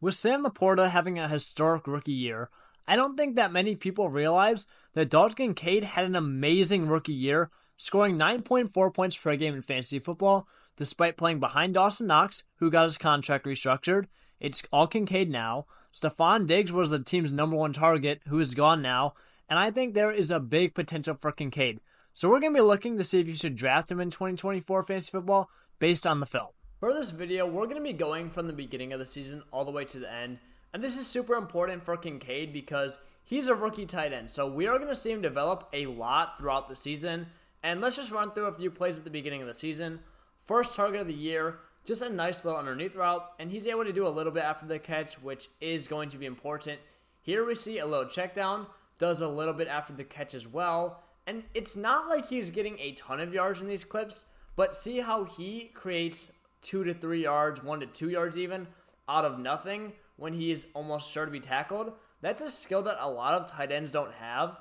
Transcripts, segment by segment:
With Sam Laporta having a historic rookie year, I don't think that many people realize that Dalton Kincaid had an amazing rookie year, scoring 9.4 points per game in fantasy football, despite playing behind Dawson Knox, who got his contract restructured. It's all Kincaid now. Stephon Diggs was the team's number one target, who is gone now, and I think there is a big potential for Kincaid. So we're going to be looking to see if you should draft him in 2024 fantasy football based on the film. For this video, we're going to be going from the beginning of the season all the way to the end. And this is super important for Kincaid because he's a rookie tight end. So we are going to see him develop a lot throughout the season. And let's just run through a few plays at the beginning of the season. First target of the year, just a nice little underneath route. And he's able to do a little bit after the catch, which is going to be important. Here we see a little check down, does a little bit after the catch as well. And it's not like he's getting a ton of yards in these clips, but see how he creates 2 to 3 yards, 1 to 2 yards even, out of nothing when he is almost sure to be tackled. That's a skill that a lot of tight ends don't have,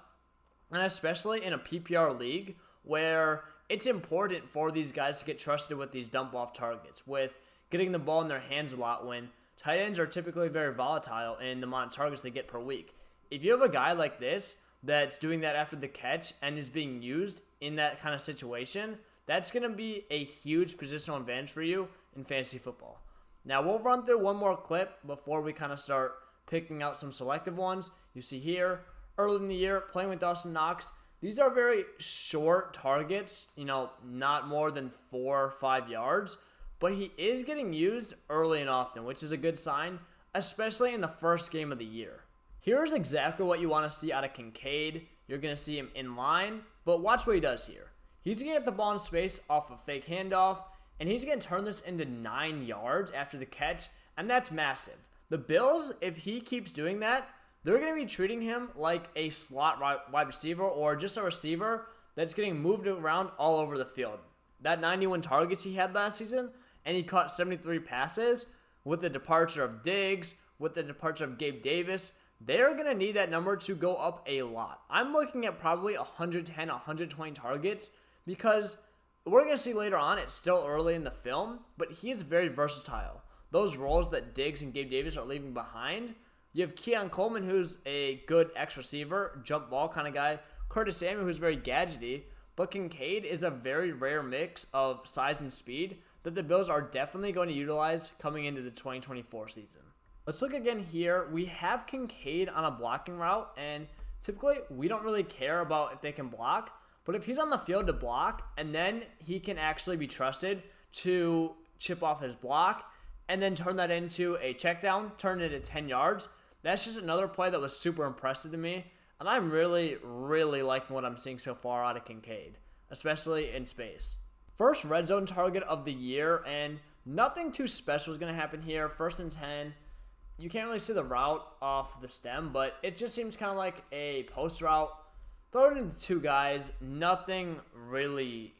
and especially in a PPR league where it's important for these guys to get trusted with these dump-off targets, with getting the ball in their hands a lot when tight ends are typically very volatile in the amount of targets they get per week. If you have a guy like this that's doing that after the catch and is being used in that kind of situation, that's going to be a huge positional advantage for you in fantasy football. Now, we'll run through one more clip before we kind of start picking out some selective ones. You see here, early in the year, playing with Dawson Knox. These are very short targets, not more than 4 or 5 yards. But he is getting used early and often, which is a good sign, especially in the first game of the year. Here's exactly what you want to see out of Kincaid. You're going to see him in line, but watch what he does here. He's going to get the ball in space off a fake handoff, and he's going to turn this into 9 yards after the catch, and that's massive. The Bills, if he keeps doing that, they're going to be treating him like a slot wide receiver or just a receiver that's getting moved around all over the field. That 91 targets he had last season, and he caught 73 passes, with the departure of Diggs, with the departure of Gabe Davis, they're going to need that number to go up a lot. I'm looking at probably 110, 120 targets because we're going to see later on, it's still early in the film, but he is very versatile. Those roles that Diggs and Gabe Davis are leaving behind, you have Keon Coleman, who's a good X receiver, jump ball kind of guy, Curtis Samuel, who's very gadgety, but Kincaid is a very rare mix of size and speed that the Bills are definitely going to utilize coming into the 2024 season. Let's look again here. We have Kincaid on a blocking route, and typically we don't really care about if they can block, but if he's on the field to block, and then he can actually be trusted to chip off his block, and then turn that into a check down, turn it at 10 yards, that's just another play that was super impressive to me, and I'm really, really liking what I'm seeing so far out of Kincaid, especially in space. First red zone target of the year, and nothing too special is going to happen here. 1st and 10. You can't really see the route off the stem, but it just seems kind of like a post route. Throw it into 2 guys. Nothing really,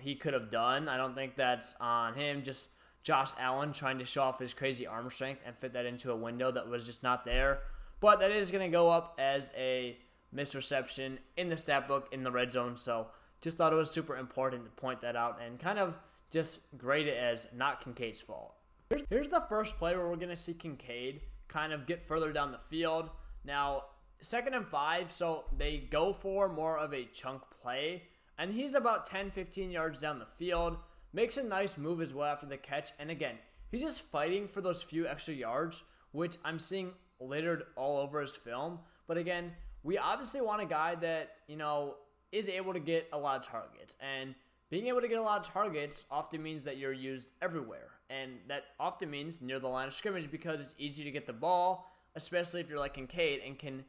he could have done. I don't think that's on him. Just Josh Allen trying to show off his crazy arm strength and fit that into a window that was just not there. But that is going to go up as a misreception in the stat book in the red zone. So just thought it was super important to point that out and kind of just grade it as not Kincaid's fault. Here's the first play where we're going to see Kincaid kind of get further down the field. Now, 2nd and 5, so they go for more of a chunk play. And he's about 10, 15 yards down the field. Makes a nice move as well after the catch. And again, he's just fighting for those few extra yards, which I'm seeing littered all over his film. But again, we obviously want a guy that, is able to get a lot of targets. And being able to get a lot of targets often means that you're used everywhere. And that often means near the line of scrimmage because it's easy to get the ball, especially if you're like Kincaid and can,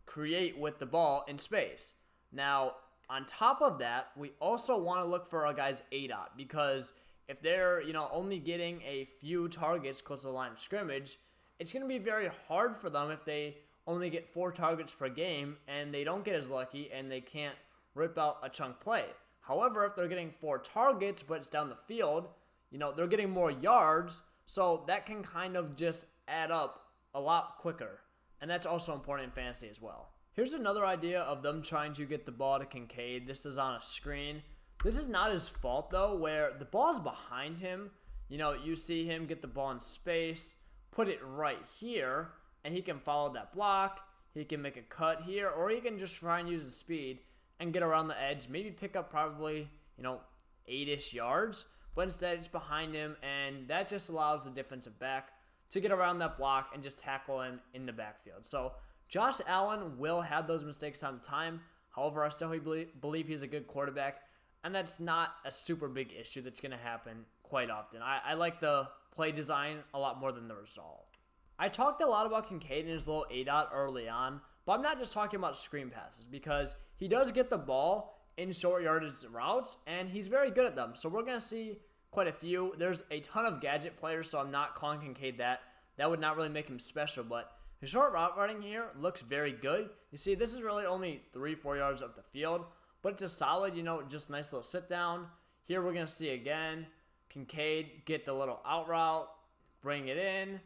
create with the ball in space. Now, on top of that, we also want to look for a guy's ADOT because if they're, only getting a few targets close to the line of scrimmage, it's going to be very hard for them if they only get 4 targets per game and they don't get as lucky and they can't rip out a chunk play. However, if they're getting 4 targets but it's down the field, they're getting more yards, so that can kind of just add up a lot quicker. And that's also important in fantasy as well. Here's another idea of them trying to get the ball to Kincaid. This is on a screen. This is not his fault, though, where the ball's behind him. You see him get the ball in space put it right here, and he can follow that block. He can make a cut here, or he can just try and use his speed and get around the edge, maybe pick up probably, 8-ish yards, but instead it's behind him, and that just allows the defensive back to get around that block and just tackle him in the backfield. So Josh Allen will have those mistakes on time. However, I still believe he's a good quarterback, and that's not a super big issue that's going to happen quite often. I like the play design a lot more than the result. I talked a lot about Kincaid and his little A-dot early on, but I'm not just talking about screen passes because he does get the ball in short yardage routes, and he's very good at them. So we're going to see quite a few. There's a ton of gadget players, so I'm not calling Kincaid that. That would not really make him special, but his short route running here looks very good. You see, this is really only 3-4 yards up the field, but it's a solid, just nice little sit down. Here we're going to see again, Kincaid get the little out route, bring it in,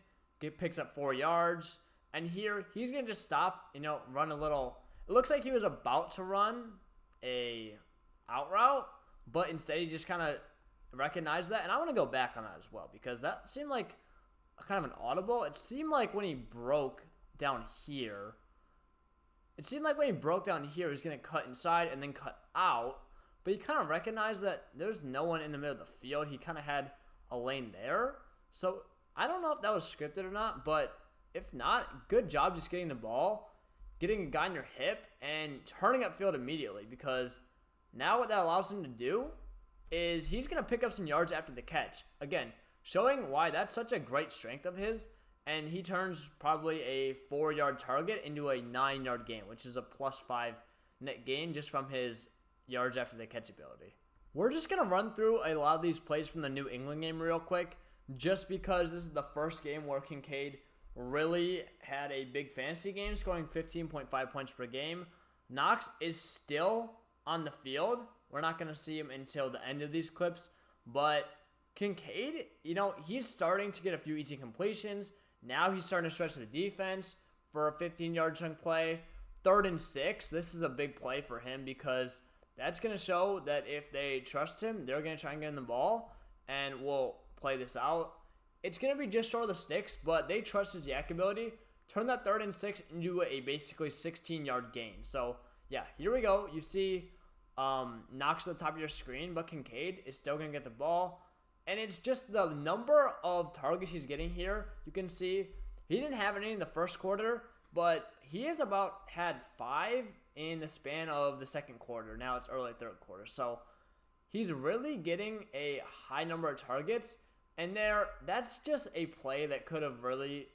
picks up 4 yards, and here he's going to just stop, run a little. It looks like he was about to run a out route, but instead he just kind of recognized that, and I want to go back on that as well because that seemed like kind of an audible. It seemed like when he broke down here, he was going to cut inside and then cut out, but he kind of recognized that there's no one in the middle of the field. He kind of had a lane there, so I don't know if that was scripted or not, but if not, good job just getting the ball, getting a guy in your hip, and turning upfield immediately, because now what that allows him to do is he's going to pick up some yards after the catch. Again, showing why that's such a great strength of his, and he turns probably a 4-yard target into a 9-yard gain, which is a +5 net gain just from his yards after the catch ability. We're just going to run through a lot of these plays from the New England game real quick, just because this is the first game where Kincaid really had a big fantasy game, scoring 15.5 points per game. Knox is still on the field. We're not going to see him until the end of these clips, but Kincaid, he's starting to get a few easy completions. Now he's starting to stretch the defense for a 15-yard chunk play. 3rd and 6, this is a big play for him because that's going to show that if they trust him, they're going to try and get him the ball, and we'll play this out. It's going to be just short of the sticks, but they trust his yak ability. Turn that 3rd and 6 into a basically 16-yard gain. So, yeah, here we go. You see Knox at the top of your screen, but Kincaid is still going to get the ball. And it's just the number of targets he's getting here. You can see he didn't have any in the first quarter, but he has about had 5 in the span of the second quarter. Now it's early third quarter. So he's really getting a high number of targets. And that's just a play that could have really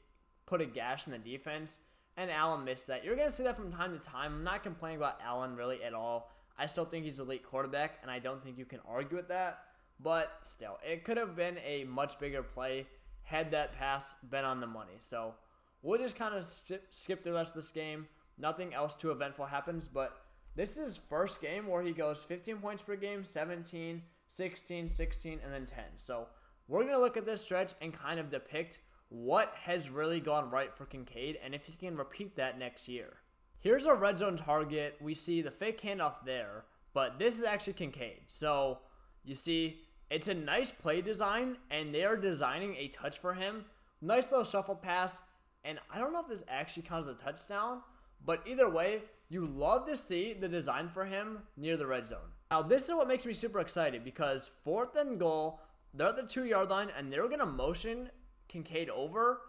put a gash in the defense. And Allen missed that. You're going to see that from time to time. I'm not complaining about Allen really at all. I still think he's an elite quarterback, and I don't think you can argue with that. But still, it could have been a much bigger play had that pass been on the money. So we'll just kind of skip the rest of this game. Nothing else too eventful happens, but this is first game where he goes 15 points per game, 17, 16, 16, and then 10. So we're going to look at this stretch and kind of depict what has really gone right for Kincaid and if he can repeat that next year. Here's a red zone target. We see the fake handoff there, but this is actually Kincaid. So you see, it's a nice play design, and they are designing a touch for him. Nice little shuffle pass, and I don't know if this actually counts as a touchdown, but either way, you love to see the design for him near the red zone. Now, this is what makes me super excited because 4th and goal, they're at the 2-yard line, and they're going to motion Kincaid over,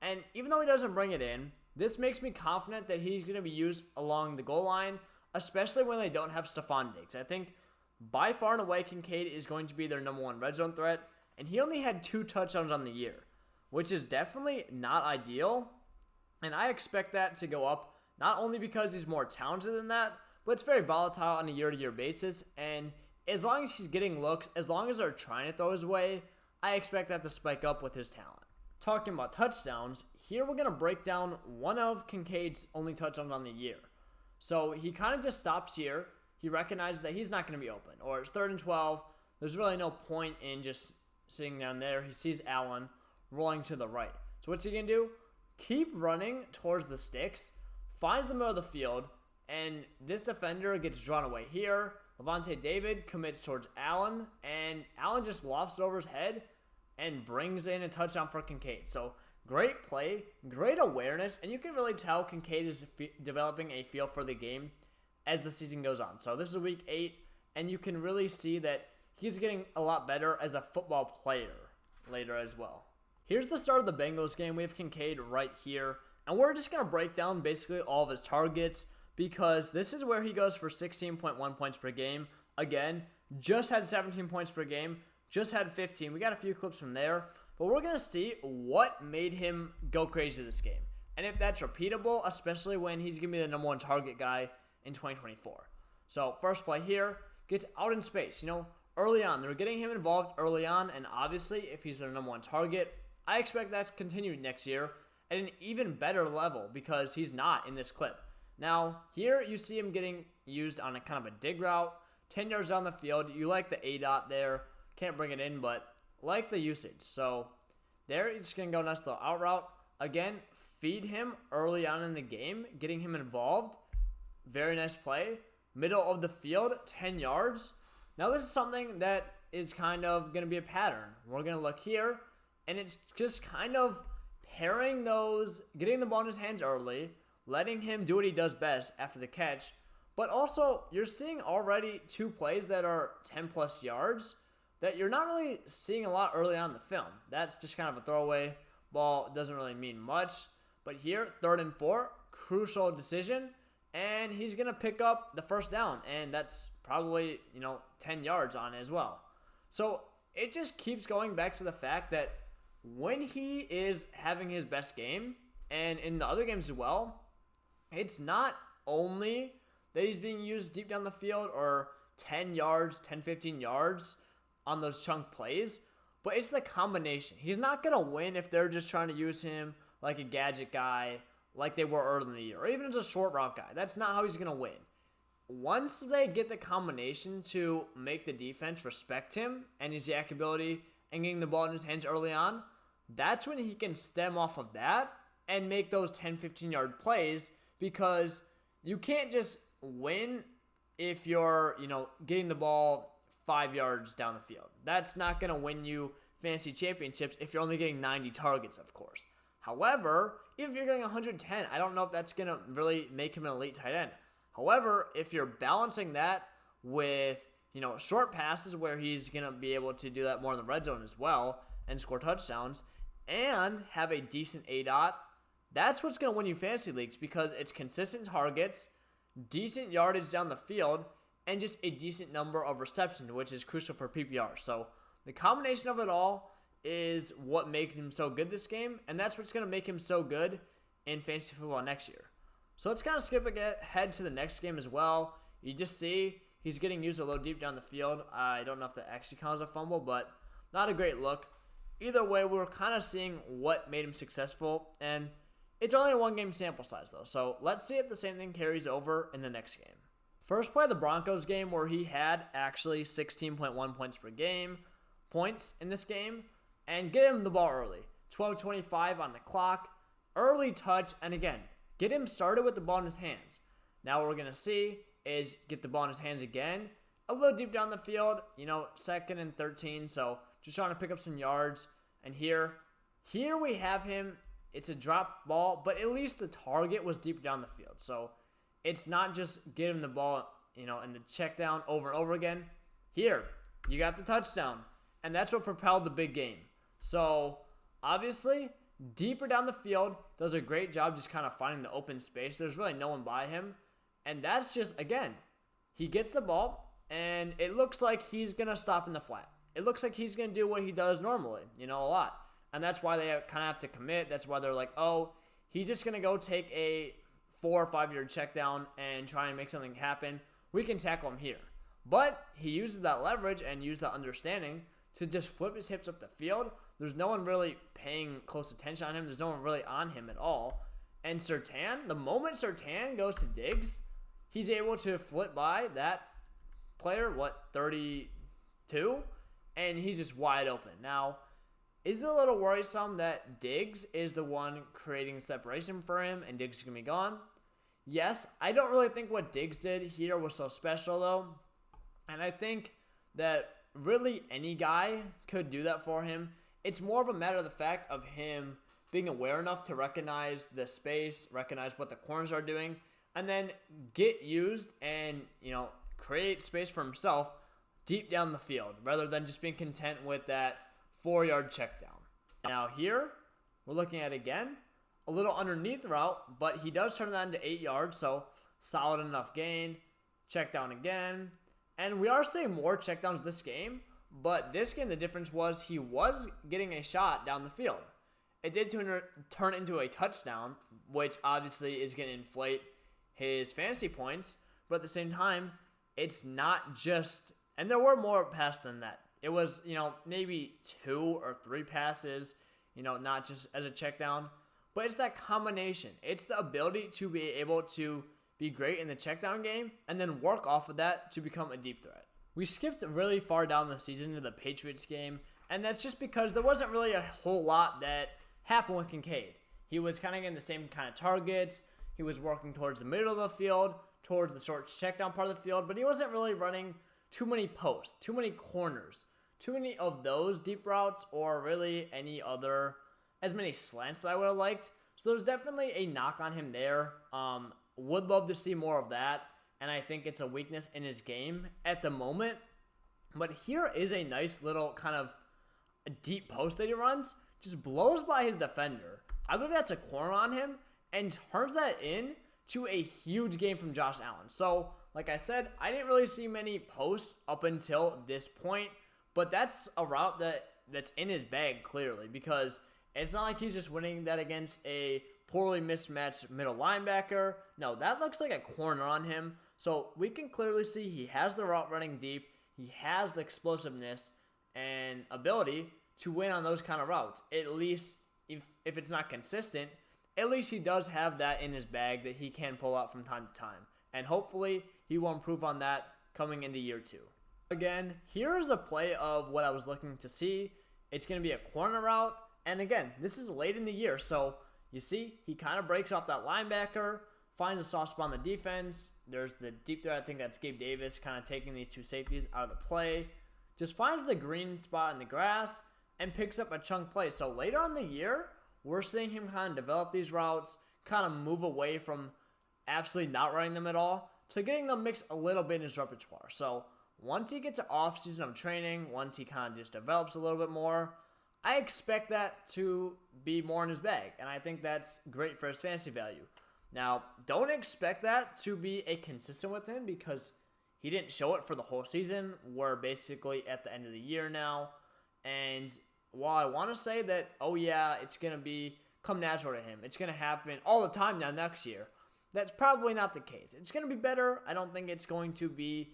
and even though he doesn't bring it in, this makes me confident that he's going to be used along the goal line, especially when they don't have Stephon Diggs. I think by far and away, Kincaid is going to be their number 1 red zone threat, and he only had 2 touchdowns on the year, which is definitely not ideal, and I expect that to go up, not only because he's more talented than that, but it's very volatile on a year-to-year basis, and as long as he's getting looks, as long as they're trying to throw his way, I expect that to spike up with his talent. Talking about touchdowns, here we're going to break down one of Kincaid's only touchdowns on the year. So he kind of just stops here. He recognizes that he's not going to be open, or it's 3rd and 12. There's really no point in just sitting down there. He sees Allen rolling to the right. So what's he going to do? Keep running towards the sticks, finds the middle of the field, and this defender gets drawn away here. Levante David commits towards Allen, and Allen just lofts it over his head and brings in a touchdown for Kincaid. So Great play, great awareness, and you can really tell Kincaid is developing a feel for the game as the season goes on. So this is week 8, and you can really see that he's getting a lot better as a football player later as well. Here's the start of the Bengals game. We have Kincaid right here, and we're just going to break down basically all of his targets because this is where he goes for 16.1 points per game. Again, just had 17 points per game, just had 15. We got a few clips from there, but we're going to see what made him go crazy this game. And if that's repeatable, especially when he's going to be the number 1 target guy in 2024. So first play here, gets out in space. Early on, they're getting him involved early on, and obviously if he's their number 1 target, I expect that's continuing next year at an even better level because he's not in this clip. Now, here you see him getting used on a kind of a dig route, 10 yards down the field. You like the A-dot there. Can't bring it in, but like the usage. So there, you're just going to go nuts to the out route. Again, feed him early on in the game, getting him involved. Very nice play. Middle of the field, 10 yards. Now this is something that is kind of going to be a pattern. We're going to look here, and it's just kind of pairing those, getting the ball in his hands early, letting him do what he does best after the catch. But also, you're seeing already 2 plays that are 10 plus yards that you're not really seeing a lot early on in the film. That's just kind of a throwaway ball. It doesn't really mean much. But here, 3rd and 4, crucial decision. And he's going to pick up the first down. And that's probably, 10 yards on it as well. So it just keeps going back to the fact that when he is having his best game, and in the other games as well, it's not only that he's being used deep down the field or 10 yards, 10, 15 yards on those chunk plays, but it's the combination. He's not going to win if they're just trying to use him like a gadget guy like they were early in the year, or even as a short route guy. That's not how he's going to win. Once they get the combination to make the defense respect him and his yak ability and getting the ball in his hands early on, that's when he can stem off of that and make those 10, 15-yard plays, because you can't just win if you're, getting the ball 5 yards down the field. That's not going to win you fantasy championships if you're only getting 90 targets, of course. However, if you're getting 110, I don't know if that's going to really make him an elite tight end. However, if you're balancing that with, short passes where he's going to be able to do that more in the red zone as well and score touchdowns and have a decent A-dot, that's what's going to win you fantasy leagues, because it's consistent targets, decent yardage down the field, and just a decent number of receptions, which is crucial for PPR. So the combination of it all is what makes him so good this game, and that's what's going to make him so good in fantasy football next year. So let's kind of skip ahead to the next game as well. You just see he's getting used a little deep down the field. I don't know if that actually counts as a fumble, but not a great look. Either way, we're kind of seeing what made him successful, and it's only a 1-game sample size, though. So let's see if the same thing carries over in the next game. First play of the Broncos game, where he had actually 16.1 points per game, points in this game, and get him the ball early. 12:25 on the clock, early touch, and again, get him started with the ball in his hands. Now what we're going to see is get the ball in his hands again, a little deep down the field, 2nd and 13, so just trying to pick up some yards. And here we have him. It's a drop ball, but at least the target was deep down the field. So it's not just get him the ball, and the check down over and over again. Here, you got the touchdown, and that's what propelled the big game. So obviously, deeper down the field, does a great job just kind of finding the open space. There's really no one by him. And that's just, again, he gets the ball, and it looks like he's going to stop in the flat. It looks like he's going to do what he does normally, a lot. And that's why they kind of have to commit. That's why they're like, oh, he's just going to go take a 4 or 5 yard check down and try and make something happen. We can tackle him here. But he uses that leverage and uses that understanding to just flip his hips up the field. There's no one really paying close attention on him. There's no one really on him at all. And Surtain, the moment Surtain goes to Diggs, he's able to flip by that player, 32? And he's just wide open. Now, is it a little worrisome that Diggs is the one creating separation for him and Diggs is going to be gone? Yes, I don't really think what Diggs did here was so special, though. And I think that really any guy could do that for him. It's more of a matter of the fact of him being aware enough to recognize the space, recognize what the corners are doing, and then get used and, create space for himself deep down the field rather than just being content with that 4-yard check down. Now here, we're looking at again, a little underneath route, but he does turn that into 8 yards, so solid enough gain. Check down again. And we are seeing more checkdowns this game, but this game the difference was he was getting a shot down the field. It did turn into a touchdown, which obviously is going to inflate his fantasy points, but at the same time, it's not just, and there were more passes than that. It was, maybe 2 or 3 passes, not just as a check down, but it's that combination. It's the ability to be able to be great in the check down game and then work off of that to become a deep threat. We skipped really far down the season to the Patriots game, and that's just because there wasn't really a whole lot that happened with Kincaid. He was kind of getting the same kind of targets. He was working towards the middle of the field, towards the short check down part of the field, but he wasn't really running too many posts, too many corners, too many of those deep routes, or really any other, as many slants that I would have liked. So there's definitely a knock on him there. Would love to see more of that, and I think it's a weakness in his game at the moment. But here is a nice little kind of a deep post that he runs, just blows by his defender. I believe that's a corner on him, and turns that in to a huge game from Josh Allen. So, like I said, I didn't really see many posts up until this point, but that's a route that's in his bag clearly, because it's not like he's just winning that against a poorly mismatched middle linebacker. No, that looks like a corner on him. So we can clearly see he has the route running deep. He has the explosiveness and ability to win on those kind of routes. At least if it's not consistent, at least he does have that in his bag that he can pull out from time to time. And hopefully he will improve on that coming into year 2. Again, here is a play of what I was looking to see. It's going to be a corner route. And again, this is late in the year, so you see he kind of breaks off that linebacker, finds a soft spot on the defense. There's the deep threat. I think that's Gabe Davis kind of taking these 2 safeties out of the play. Just finds the green spot in the grass and picks up a chunk play. So later on in the year, we're seeing him kind of develop these routes, kind of move away from absolutely not running them at all to getting them mixed a little bit in his repertoire. So once he gets an off season of training, once he kind of just develops a little bit more, I expect that to be more in his bag, and I think that's great for his fantasy value. Now, don't expect that to be a consistent with him because he didn't show it for the whole season. We're basically at the end of the year now, and while I want to say that, oh yeah, it's going to come natural to him, it's going to happen all the time now next year, that's probably not the case. It's going to be better. I don't think it's going to be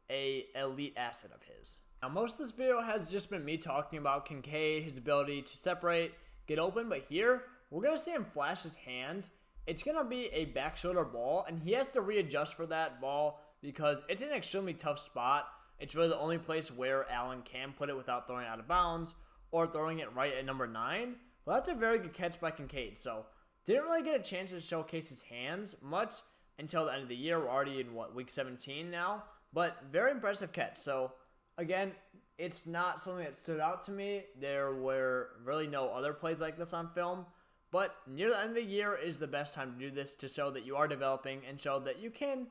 an elite asset of his. Now, most of this video has just been me talking about Kincaid, his ability to separate, get open, but here, we're going to see him flash his hand. It's going to be a back shoulder ball, and he has to readjust for that ball because it's an extremely tough spot. It's really the only place where Allen can put it without throwing it out of bounds or throwing it right at number 9. Well, that's a very good catch by Kincaid, so didn't really get a chance to showcase his hands much until the end of the year. We're already in, week 17 now, but very impressive catch. So again, it's not something that stood out to me. There were really no other plays like this on film. But near the end of the year is the best time to do this to show that you are developing and show that you can,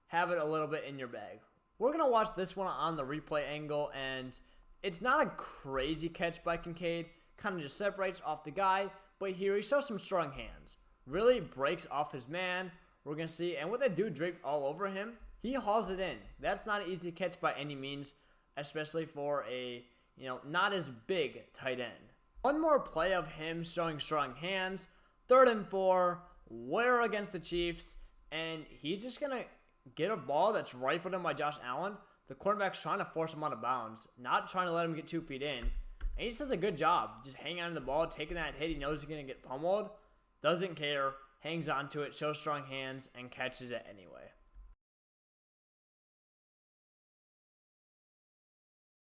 have it a little bit in your bag. We're going to watch this one on the replay angle, and it's not a crazy catch by Kincaid. Kind of just separates off the guy. But here he shows some strong hands. Really breaks off his man. We're going to see. And with that dude draped all over him, he hauls it in. That's not an easy catch by any means, especially for a, not as big tight end. One more play of him showing strong hands. 3rd and 4. We're against the Chiefs. And he's just going to get a ball that's rifled in by Josh Allen. The quarterback's trying to force him out of bounds, not trying to let him get 2 feet in. And he just does a good job just hanging on to the ball, taking that hit. He knows he's going to get pummeled. Doesn't care. Hangs on to it, shows strong hands, and catches it anyway.